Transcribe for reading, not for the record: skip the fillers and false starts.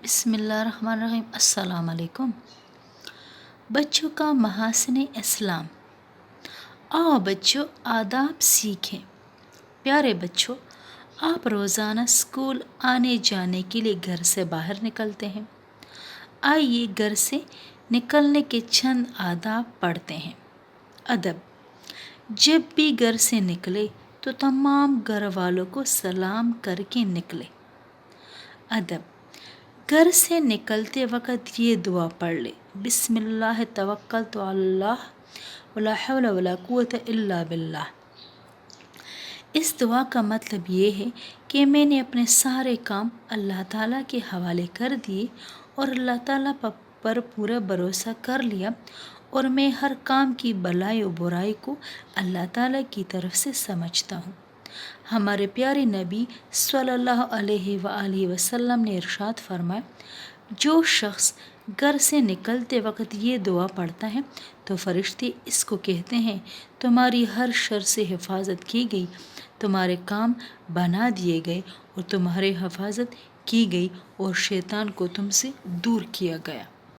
بسم اللہ الرحمن الرحیم۔ السلام علیکم بچوں کا محاسن اسلام۔ آؤ بچوں آداب سیکھیں۔ پیارے بچوں، آپ روزانہ اسکول آنے جانے کے لیے گھر سے باہر نکلتے ہیں۔ آئیے گھر سے نکلنے کے چند آداب پڑھتے ہیں۔ ادب: جب بھی گھر سے نکلے تو تمام گھر والوں کو سلام کر کے نکلے۔ ادب: گھر سے نکلتے وقت یہ دعا پڑھ لے: بسم اللہ توکلت علی اللہ ولا حول ولا قوت الا باللہ۔ اس دعا کا مطلب یہ ہے کہ میں نے اپنے سارے کام اللہ تعالیٰ کے حوالے کر دیے اور اللہ تعالیٰ پر پورا بھروسہ کر لیا، اور میں ہر کام کی بھلائی و برائی کو اللہ تعالیٰ کی طرف سے سمجھتا ہوں۔ ہمارے پیارے نبی صلی اللہ علیہ وآلہ وسلم نے ارشاد فرمایا: جو شخص گھر سے نکلتے وقت یہ دعا پڑھتا ہے تو فرشتے اس کو کہتے ہیں تمہاری ہر شر سے حفاظت کی گئی، تمہارے کام بنا دیے گئے اور تمہاری حفاظت کی گئی اور شیطان کو تم سے دور کیا گیا۔